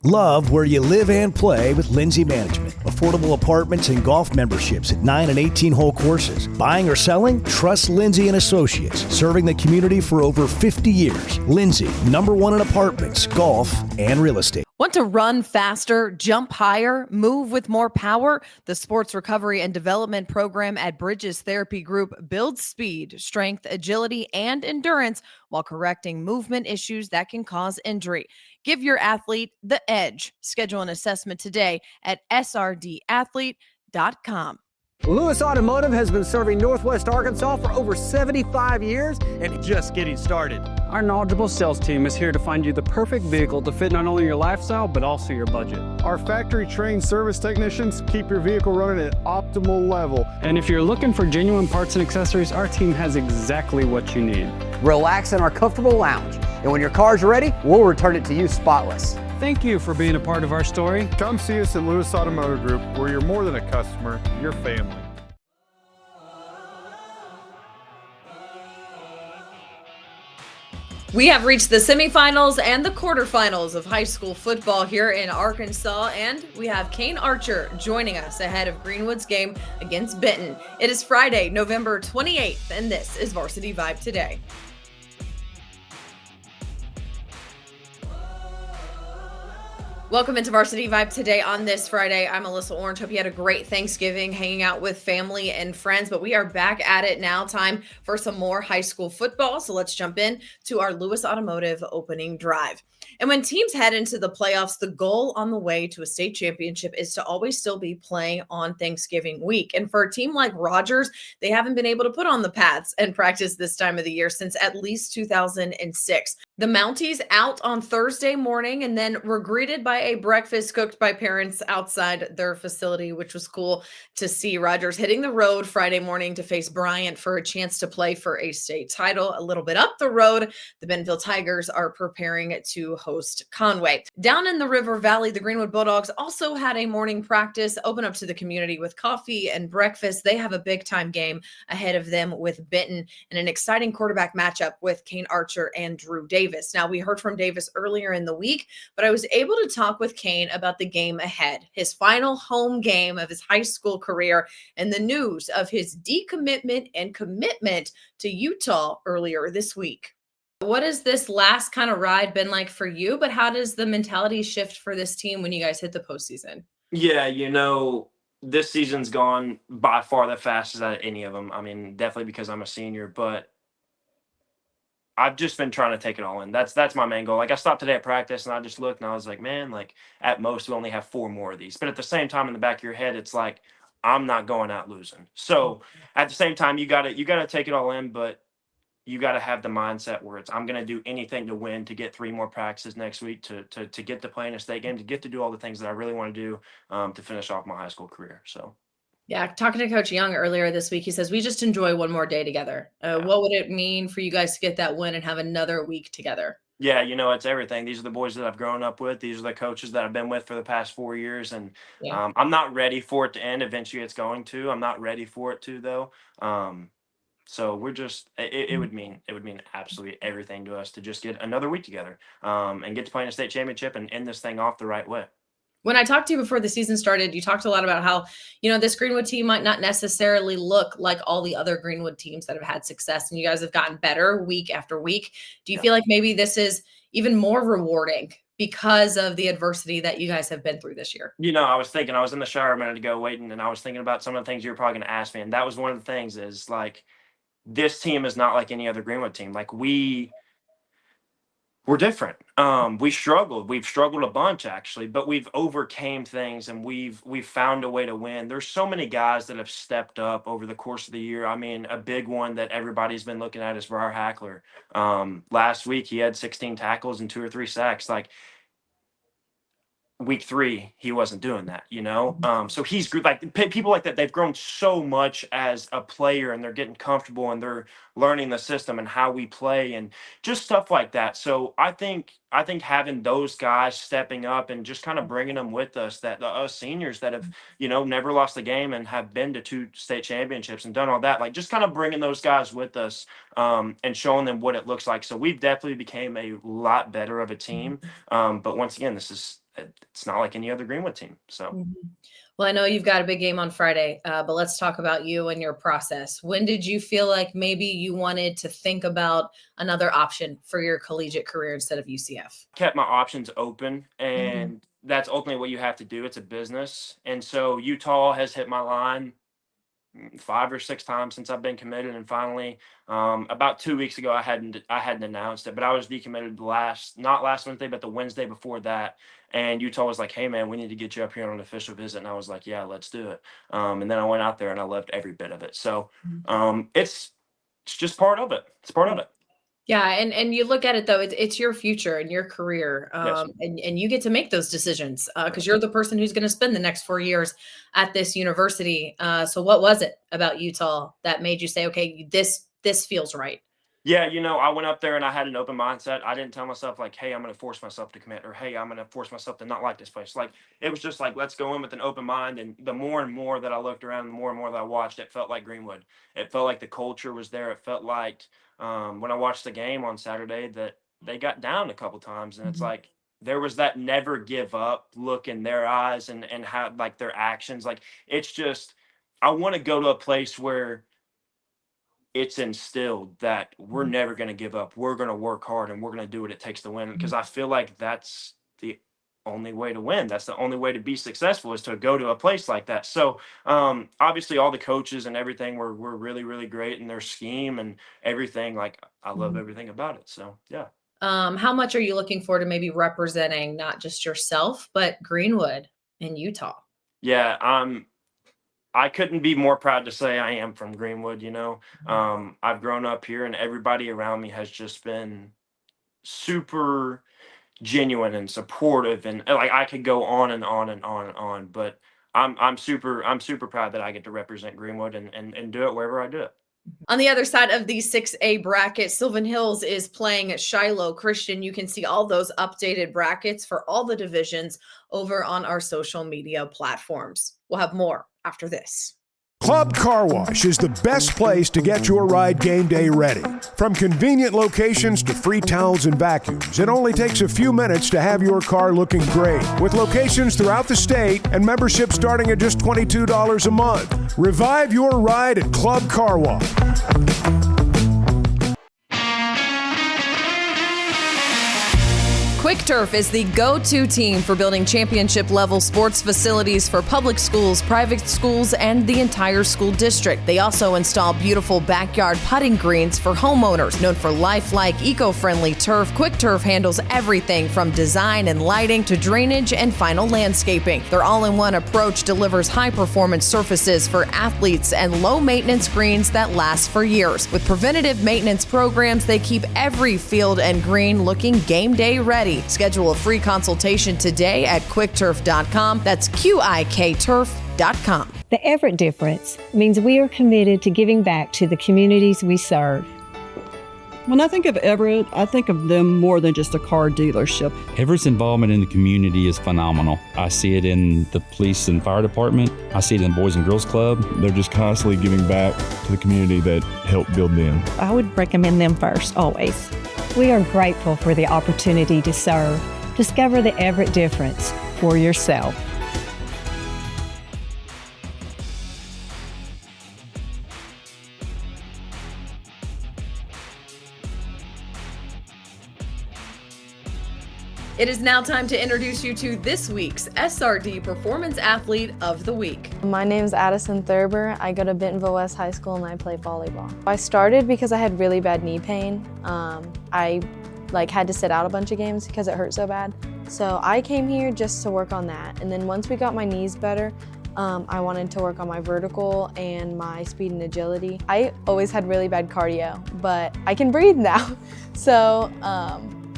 Love where you live and play with Lindsay Management. Affordable apartments and golf memberships at 9 and 18-hole courses. Buying or selling? Trust Lindsay and Associates. Serving the community for over 50 years. Lindsay, #1 in apartments, golf, and real estate. Want to run faster, jump higher, move with more power? The Sports Recovery and Development Program at Bridges Therapy Group builds speed, strength, agility, and endurance while correcting movement issues that can cause injury. Give your athlete the edge. Schedule an assessment today at srdathlete.com. Lewis Automotive has been serving Northwest Arkansas for over 75 years and just getting started. Our knowledgeable sales team is here to find you the perfect vehicle to fit not only your lifestyle, but also your budget. Our factory-trained service technicians keep your vehicle running at optimal level. And if you're looking for genuine parts and accessories, our team has exactly what you need. relax in our comfortable lounge. And when your car's ready, we'll return it to you spotless. Thank you for being a part of our story. Come see us at Lewis Automotive Group, where you're more than a customer, you're family. We have reached the semifinals and the quarterfinals of high school football here in Arkansas, and we have Kane Archer joining us ahead of Greenwood's game against Benton. It is Friday, November 28th, and this is Varsity Vibe Today. Welcome into Varsity Vibe Today on this Friday. I'm Alyssa Orange. Hope you had a great Thanksgiving hanging out with family and friends, but we are back at it now. Time for some more high school football. So let's jump in to our Lewis Automotive opening drive. And when teams head into the playoffs, the goal on the way to a state championship is to always still be playing on Thanksgiving week. And for a team like Rogers, they haven't been able to put on the pads and practice this time of the year since at least 2006. The Mounties out on Thursday morning and then were greeted by a breakfast cooked by parents outside their facility, which was cool to see. Rogers hitting the road Friday morning to face Bryant for a chance to play for a state title. A little bit up the road, the Bentonville Tigers are preparing to host Conway. Down in the River Valley, the Greenwood Bulldogs also had a morning practice, open up to the community with coffee and breakfast. They have a big time game ahead of them with Benton and an exciting quarterback matchup with Kane Archer and Drew Davis. Now, we heard from Davis earlier in the week, but I was able to talk with Kane about the game ahead, his final home game of his high school career, and the news of his decommitment and commitment to Utah earlier this week. What has this last kind of ride been like for you, but how does the mentality shift for this team when you guys hit the postseason? Yeah, this season's gone by far the fastest out of any of them. I mean, definitely because I'm a senior, but I've just been trying to take it all in. That's my main goal. Like, I stopped today at practice and I just looked and I was like, man, like at most we only have 4 more of these. But at the same time, in the back of your head, it's like, I'm not going out losing. So at the same time, you gotta take it all in, but you got to have the mindset where I'm going to do anything to win, to get 3 more practices next week, to get to play in a state game, to get to do all the things that I really want to do to finish off my high school career. So. Yeah, talking to Coach Young earlier this week, he says, we just enjoy one more day together. What would it mean for you guys to get that win and have another week together? Yeah, it's everything. These are the boys that I've grown up with. These are the coaches that I've been with for the past 4 years. And I'm not ready for it to end. Eventually it's going to. I'm not ready for it to, though. So we're just it would mean absolutely everything to us to just get another week together and get to play in a state championship and end this thing off the right way. When I talked to you before the season started, you talked a lot about how, this Greenwood team might not necessarily look like all the other Greenwood teams that have had success, and you guys have gotten better week after week. Do you feel like maybe this is even more rewarding because of the adversity that you guys have been through this year? I was in the shower a minute ago waiting, and I was thinking about some of the things you were probably going to ask me, and that was one of the things is like, this team is not like any other Greenwood team. Like we're different. We've struggled a bunch actually, but we've overcame things and we've found a way to win. There's so many guys that have stepped up over the course of the year. I mean, a big one that everybody's been looking at is Briar Hackler. Last week he had 16 tackles and 2 or 3 sacks. Like, week 3, he wasn't doing that, so he's like people like that. They've grown so much as a player and they're getting comfortable and they're learning the system and how we play and just stuff like that. So I think having those guys stepping up and just kind of bringing them with us, that us seniors that have, never lost a game and have been to 2 state championships and done all that, like just kind of bringing those guys with us and showing them what it looks like. So we've definitely became a lot better of a team. But once again, this is it's not like any other Greenwood team. So. Well, I know you've got a big game on Friday, but let's talk about you and your process. When did you feel like maybe you wanted to think about another option for your collegiate career instead of UCF? Kept my options open, and that's ultimately what you have to do. It's a business. And so Utah has hit my line 5 or 6 times since I've been committed, and finally about 2 weeks ago I hadn't announced it, but I was decommitted not last Wednesday but the Wednesday before that, and Utah was like, hey man, we need to get you up here on an official visit, and I was like, yeah, let's do it. And then I went out there and I loved every bit of it. So it's just part of it. It's part of it. Yeah, and you look at it though, it's your future and your career, Yes. and you get to make those decisions because you're the person who's going to spend the next 4 years at this university. So what was it about Utah that made you say, okay, this feels right? Yeah, I went up there and I had an open mindset. I didn't tell myself like, hey, I'm going to force myself to commit, or hey, I'm going to force myself to not like this place. Like, it was just like, let's go in with an open mind. And the more and more that I looked around, the more and more that I watched, it felt like Greenwood. It felt like the culture was there. It felt like when I watched the game on Saturday that they got down a couple times, and it's like there was that never give up look in their eyes and how like their actions. Like, it's just, I want to go to a place where it's instilled that we're never going to give up. We're going to work hard and we're going to do what it takes to win. Because I feel like that's the only way to win. That's the only way to be successful, is to go to a place like that. So obviously all the coaches and everything were really, really great in their scheme and everything. Like, I love everything about it. So, yeah. How much are you looking forward to maybe representing not just yourself, but Greenwood in Utah? Yeah, I couldn't be more proud to say I am from Greenwood. I've grown up here, and everybody around me has just been super genuine and supportive, and like I could go on and on and on and on. But I'm super proud that I get to represent Greenwood and do it wherever I do it. On the other side of the 6A bracket, Sylvan Hills is playing Shiloh Christian. You can see all those updated brackets for all the divisions over on our social media platforms. We'll have more after this. Club Car Wash is the best place to get your ride game day ready. From convenient locations to free towels and vacuums, it only takes a few minutes to have your car looking great. With locations throughout the state and membership starting at just $22 a month. Revive your ride at Club Car Wash. Quick Turf is the go-to team for building championship-level sports facilities for public schools, private schools, and the entire school district. They also install beautiful backyard putting greens for homeowners. Known for lifelike, eco-friendly turf, Quick Turf handles everything from design and lighting to drainage and final landscaping. Their all-in-one approach delivers high-performance surfaces for athletes and low-maintenance greens that last for years. With preventative maintenance programs, they keep every field and green looking game day ready. Schedule a free consultation today at quickturf.com. That's QIKturf.com. The Everett difference means we are committed to giving back to the communities we serve. When I think of Everett, I think of them more than just a car dealership. Everett's involvement in the community is phenomenal. I see it in the police and fire department. I see it in the Boys and Girls Club. They're just constantly giving back to the community that helped build them. I would recommend them first, always. We are grateful for the opportunity to serve. Discover the Everett difference for yourself. It is now time to introduce you to this week's SRD Performance Athlete of the Week. My name is Addison Thurber. I go to Bentonville West High School and I play volleyball. I started because I had really bad knee pain. I had to sit out a bunch of games because it hurt so bad. So I came here just to work on that. And then once we got my knees better, I wanted to work on my vertical and my speed and agility. I always had really bad cardio, but I can breathe now. So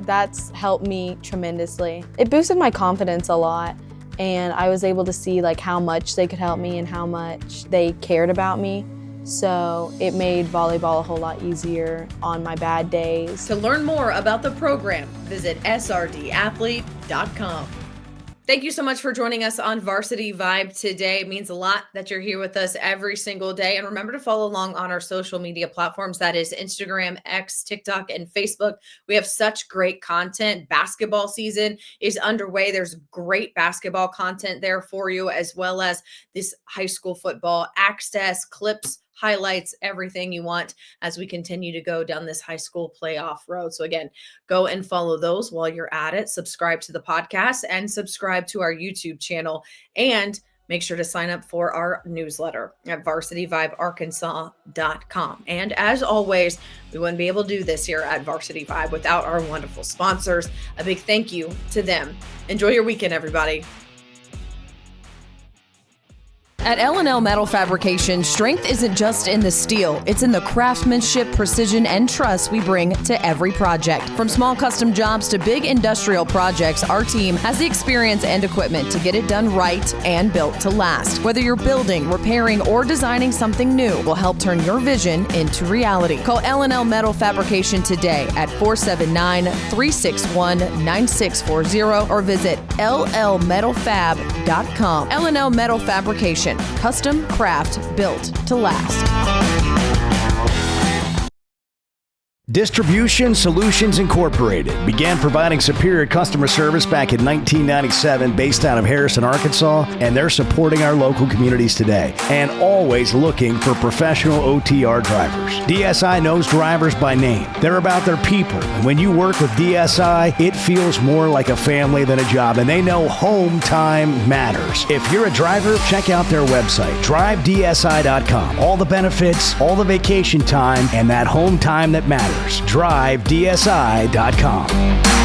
that's helped me tremendously. It boosted my confidence a lot, and I was able to see how much they could help me and how much they cared about me. So it made volleyball a whole lot easier on my bad days. To learn more about the program, visit srdathlete.com. Thank you so much for joining us on Varsity Vibe today. It means a lot that you're here with us every single day. And remember to follow along on our social media platforms. That is Instagram, X, TikTok, and Facebook. We have such great content. Basketball season is underway. There's great basketball content there for you, as well as this high school football access, clips, highlights, everything you want as we continue to go down this high school playoff road. So again, go and follow those while you're at it. Subscribe to the podcast and subscribe to our YouTube channel, and make sure to sign up for our newsletter at varsityvibearkansas.com. And as always, we wouldn't be able to do this here at Varsity Vibe without our wonderful sponsors. A big thank you to them. Enjoy your weekend, everybody. At L&L Metal Fabrication, strength isn't just in the steel, it's in the craftsmanship, precision, and trust we bring to every project. From small custom jobs to big industrial projects, our team has the experience and equipment to get it done right and built to last. Whether you're building, repairing, or designing something new, we'll help turn your vision into reality. Call L&L Metal Fabrication today at 479-361-9640 or visit llmetalfab.com. L&L Metal Fabrication. Custom craft built to last. Distribution Solutions Incorporated began providing superior customer service back in 1997 based out of Harrison, Arkansas, and they're supporting our local communities today and always looking for professional OTR drivers. DSI knows drivers by name. They're about their people, and when you work with DSI, it feels more like a family than a job, and they know home time matters. If you're a driver, check out their website, drivedsi.com. All the benefits, all the vacation time, and that home time that matters. drivedsi.com.